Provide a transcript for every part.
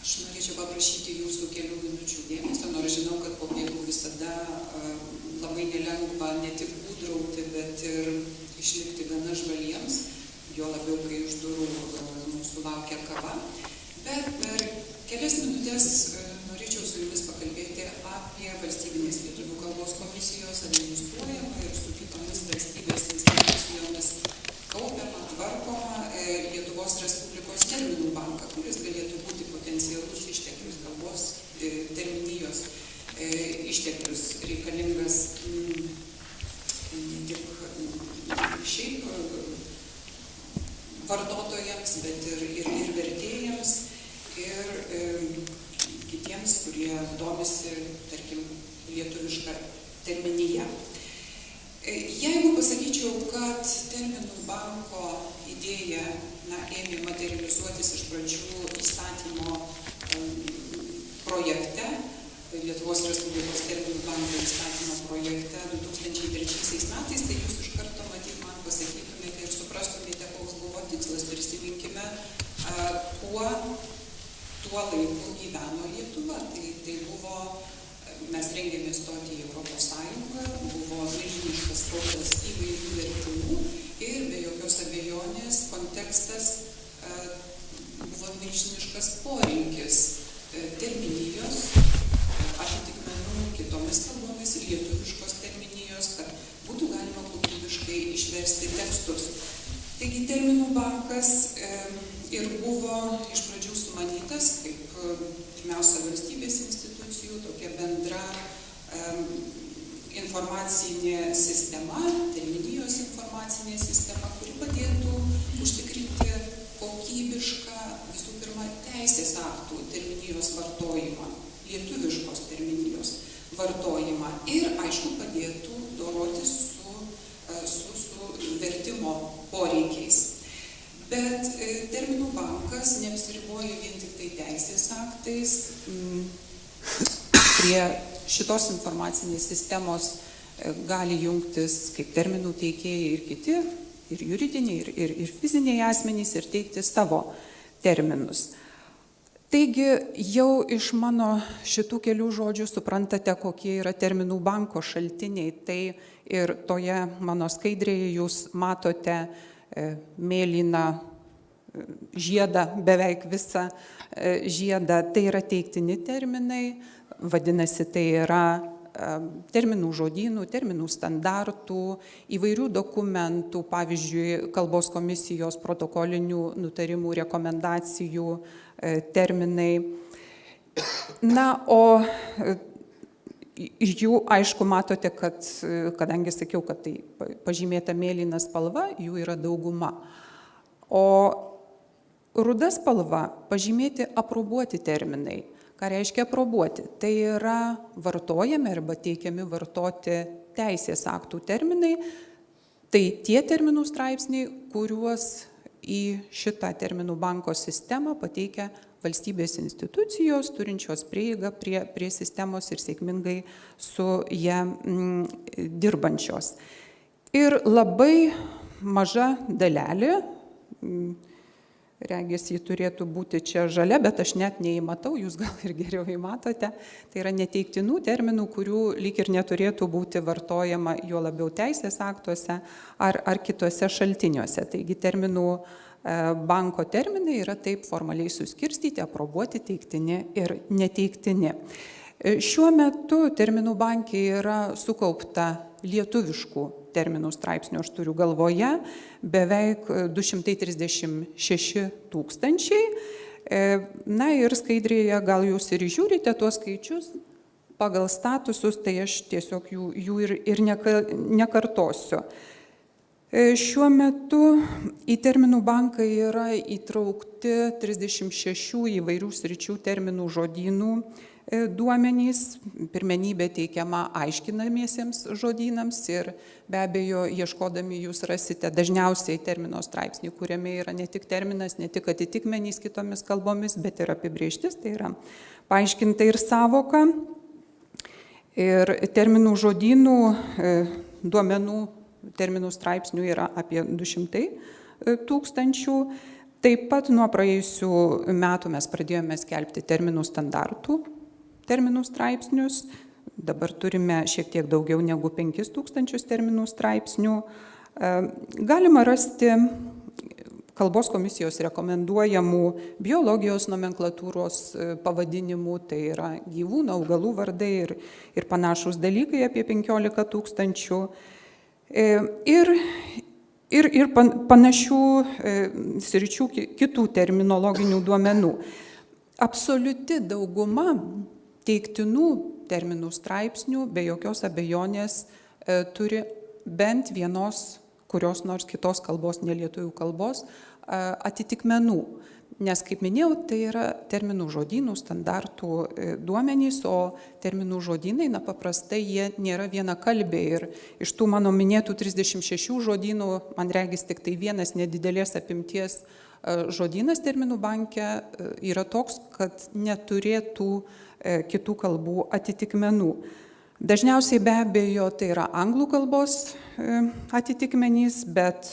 Aš norėčiau paprašyti jūsų kelių minučių dėmesio, nors žinau, kad po pietų visada labai nelengva ne tik būdrauti, bet ir išlikti gana žvaliems, jo labiau, kai už durų mūsų laukia kava. Bet per kelias minutės norėčiau su jumis pakalbėti apie valstybinės lietuvių kalbos komisijos administruojamą ir su kitomis valstybės institucijomis kaupiamą, tvarkomą Lietuvos Respublikos terminų banką, kuris galėtų būti potencialus išteklius kalbos terminijos išteklius reikalingas ne tik šiaip vartotojams, bet ir vertėjams ir kitiems, kurie domisi, tarkim, lietuvišką terminiją. Jeigu pasakyčiau, kad terminų banko idėja ėmė materializuotis iš pradžių įstatymo projekte, Lietuvos Respublikos terminų banko įstatymo projekte 2003 metais, tai jūs iš karto matyt man pasakytumėte ir suprastumėte, koks buvo tikslas. Prisiminkime, kuo tuo laiku gyveno Lietuva. Tai buvo, mes rengėmės stoti į Europos Sąjungą, buvo milžiniškas srautas įvairių vertimų ir be jokios abejonės kontekstas buvo milžiniškas poreikis terminijos, atitikmenų kitomis kalbomis, lietuviškos terminijos, kad būtų galima kokybiškai išversti tekstus. Taigi terminų bankas ir buvo iš pradžių sumanytas kaip pirmiausia valstybės institucijų, tokia bendra informacinė sistema, terminijos informacinė sistema, kuri padėtų užtikrinti kokybišką visų pirma teisės aktų terminijos vartojimą, lietuviškos terminijos vartojimą ir, aišku, padėtų dorotis su vertimo poreikiais. Bet terminų bankas neapsiriboja vien tik tai teisės aktais. Prie šitos informacinės sistemos gali jungtis kaip terminų teikėjai ir kiti, ir juridiniai, ir fiziniai asmenys, ir teikti savo terminus. Taigi jau iš mano šitų kelių žodžių suprantate, kokie yra terminų banko šaltiniai. Tai ir toje mano skaidrėje jūs matote mėlyną žiedą, beveik visą žiedą. Tai yra teiktini terminai, vadinasi, tai yra terminų žodynų, terminų standartų, įvairių dokumentų, pavyzdžiui, kalbos komisijos protokolinių nutarimų, rekomendacijų terminai. Na, o iš jų, aišku, matote, kad, kadangi sakiau, kad tai pažymėta mėlyna spalva, jų yra dauguma. O ruda spalva pažymėti aprobuoti terminai. Ką reiškia aprobuoti? Tai yra vartojami arba teikiami vartoti teisės aktų terminai. Tai tie terminų straipsniai, kuriuos į šitą terminų banko sistemą pateikia valstybės institucijos, turinčios prieigą prie sistemos ir sėkmingai su ją dirbančios. Ir labai maža dalelė, regis jį turėtų būti čia žalia, bet aš net neįmatau, jūs gal ir geriau įmatote. Tai yra neteiktinų terminų, kurių lyg ir neturėtų būti vartojama jo labiau teisės aktuose ar kitose šaltiniuose. Taigi terminų banko terminai yra taip formaliai suskirstyti, aprobuoti, teiktini ir neteiktini. Šiuo metu terminų banke yra sukaupta lietuviškų terminų straipsnių, aš turiu galvoje, beveik 236 tūkstančiai. Na ir skaidrėje gal jūs ir žiūrite tuos skaičius pagal statusus, tai aš tiesiog jų ir nekartosiu. Šiuo metu į terminų banką yra įtraukti 36 įvairių sričių terminų žodynų duomenys, pirmenybė teikiama aiškinamiesiems žodynams ir be abejo, ieškodami jūs rasite dažniausiai termino straipsnį, kuriame yra ne tik terminas, ne tik atitikmenys kitomis kalbomis, bet ir apibrėžtis, tai yra paaiškinta ir sąvoka. Ir terminų žodynų duomenų terminų straipsnių yra apie 200 tūkstančių. Taip pat nuo praėjusių metų mes pradėjome skelbti terminų standartų, terminų straipsnius. Dabar turime šiek tiek daugiau negu 5000 terminų straipsnių. Galima rasti kalbos komisijos rekomenduojamų biologijos nomenklatūros pavadinimų, tai yra gyvūnų, augalų vardai ir panašūs dalykai apie 15 000. Ir panašių sričių kitų terminologinių duomenų. Absoliuti dauguma teiktinų terminų straipsnių be jokios abejonės turi bent vienos, kurios nors kitos kalbos, ne lietuvių kalbos, atitikmenų. Nes, kaip minėjau, tai yra terminų žodynų standartų duomenys, o terminų žodynai, paprastai jie nėra vienakalbiai. Ir iš tų mano minėtų 36 žodynų, man regis tik tai vienas nedidelės apimties žodynas terminų banke yra toks, kad neturėtų kitų kalbų atitikmenų. Dažniausiai be abejo tai yra anglų kalbos atitikmenys, bet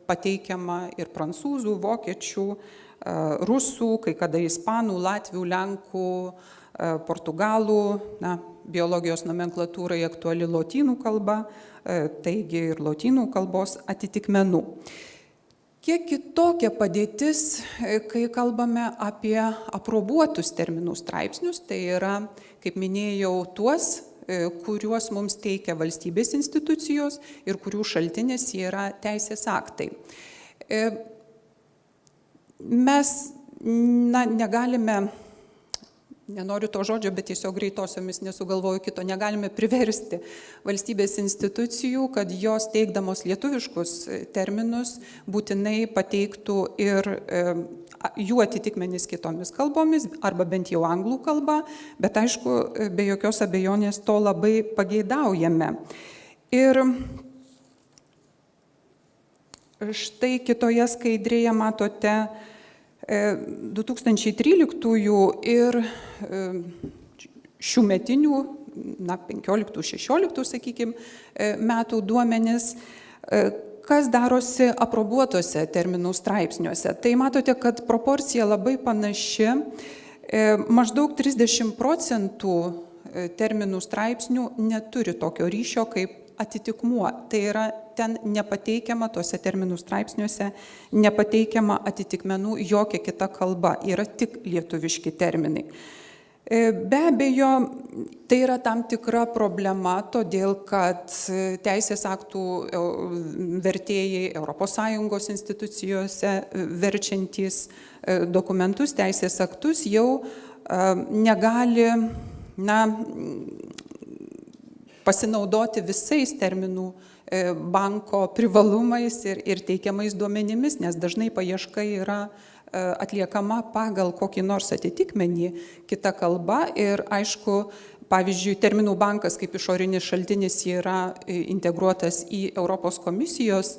pateikiama ir prancūzų, vokiečių, rusų, kai kada ispanų, latvių, lenkų, portugalų, biologijos nomenklatūrai aktuali lotynų kalba, taigi ir lotynų kalbos atitikmenų. Kiek kitokia padėtis, kai kalbame apie aprobuotus terminų straipsnius, tai yra, kaip minėjau, tuos, kuriuos mums teikia valstybės institucijos ir kurių šaltinis yra teisės aktai. Mes negalime, nenoriu to žodžio, bet tiesiog greitosiomis nesugalvoju kito, negalime priversti valstybės institucijų, kad jos teikdamos lietuviškus terminus būtinai pateiktų ir jų atitikmenys kitomis kalbomis, arba bent jau anglų kalba, bet aišku, be jokios abejonės to labai pageidaujame. Ir štai kitoje skaidrėje matote 2013 ir šių metinių, 15-16, sakykime, metų duomenis, kas darosi aprobuotose terminų straipsniuose. Tai matote, kad proporcija labai panaši, maždaug 30% terminų straipsnių neturi tokio ryšio kaip atitikmuo. Tai yra, ten nepateikiama, tuose terminų straipsniuose nepateikiama atitikmenų jokia kita kalba, yra tik lietuviški terminai. Be abejo, tai yra tam tikra problema, todėl kad teisės aktų vertėjai ES institucijose verčiantys dokumentus, teisės aktus jau negali pasinaudoti visais terminų banko privalumais ir teikiamais duomenimis, nes dažnai paieška yra atliekama pagal kokį nors atitikmenį kita kalba ir aišku, pavyzdžiui, terminų bankas kaip išorinis šaltinis yra integruotas į Europos komisijos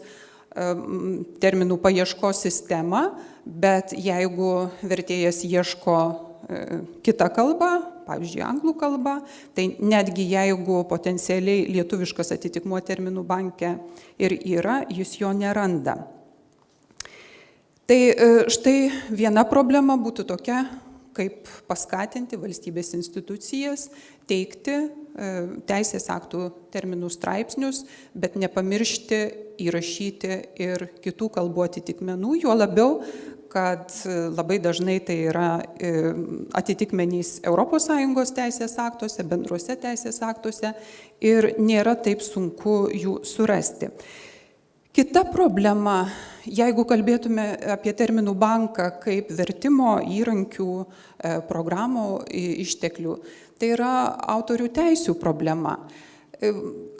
terminų paieškos sistemą, bet jeigu vertėjas ieško kitą kalbą, pavyzdžiui, anglų kalbą, tai netgi jeigu potencialiai lietuviškas atitikmuo terminų banke ir yra, jis jo neranda. Tai štai viena problema būtų tokia, kaip paskatinti valstybės institucijas teikti teisės aktų terminų straipsnius, bet nepamiršti įrašyti ir kitų kalbų atitikmenų, juo labiau, kad labai dažnai tai yra atitikmenys ES teisės aktuose, bendruose teisės aktuose ir nėra taip sunku jų surasti. Kita problema, jeigu kalbėtume apie terminų banką kaip vertimo įrankių, programų išteklių, tai yra autorių teisių problema.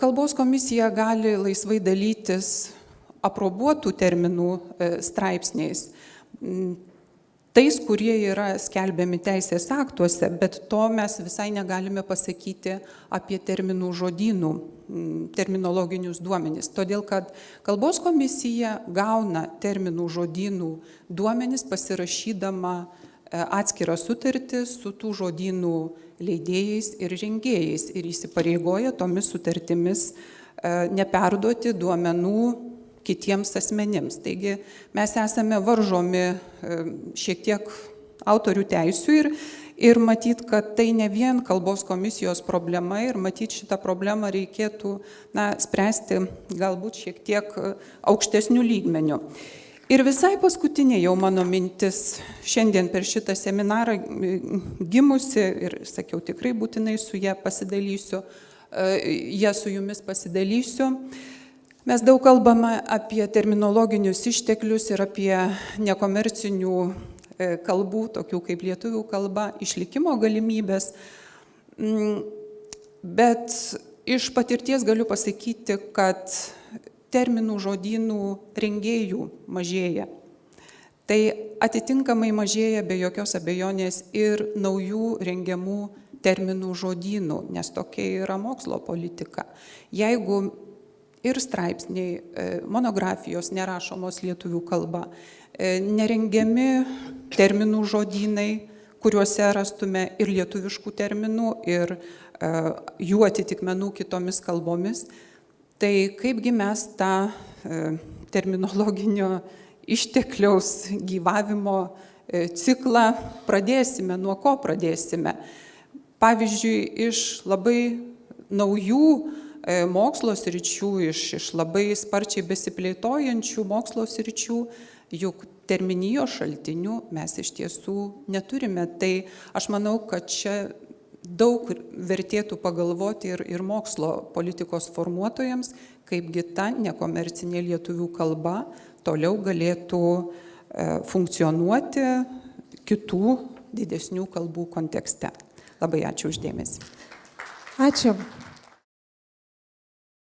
Kalbos komisija gali laisvai dalytis aprobuotų terminų straipsniais, tais, kurie yra skelbiami teisės aktuose, bet to mes visai negalime pasakyti apie terminų žodynų, terminologinius duomenis. Todėl, kad kalbos komisija gauna terminų žodynų duomenis pasirašydama atskirą sutartį su tų žodynų leidėjais ir rengėjais ir įsipareigoja tomis sutartimis neperduoti duomenų kitiems asmenims. Taigi mes esame varžomi šiek tiek autorių teisių ir matyt, kad tai ne vien kalbos komisijos problema ir matyt šitą problemą reikėtų spręsti galbūt šiek tiek aukštesnių lygmenių. Ir visai paskutinė jau mano mintis šiandien per šitą seminarą gimusi ir sakiau, tikrai būtinai su ją pasidalysiu, su jumis pasidalysiu. Mes daug kalbame apie terminologinius išteklius ir apie nekomercinių kalbų, tokių kaip lietuvių kalba, išlikimo galimybės. Bet iš patirties galiu pasakyti, kad terminų žodynų rengėjų mažėja. Tai atitinkamai mažėja be jokios abejonės ir naujų rengiamų terminų žodynų, nes tokia yra mokslo politika. Jeigu ir straipsniai, monografijos nerašomos lietuvių kalba, nerengiami terminų žodynai, kuriuose rastume ir lietuviškų terminų, ir jų atitikmenų kitomis kalbomis, tai kaipgi mes tą terminologinio ištekliaus gyvavimo ciklą pradėsime, nuo ko pradėsime. Pavyzdžiui, iš labai naujų mokslo sričių, iš labai sparčiai besiplėtojančių mokslo sričių, juk terminijos šaltinių mes iš tiesų neturime. Tai aš manau, kad čia daug vertėtų pagalvoti ir mokslo politikos formuotojams, kaipgi ta nekomercinė lietuvių kalba toliau galėtų funkcionuoti kitų didesnių kalbų kontekste. Labai ačiū uždėmesį. Ačiū.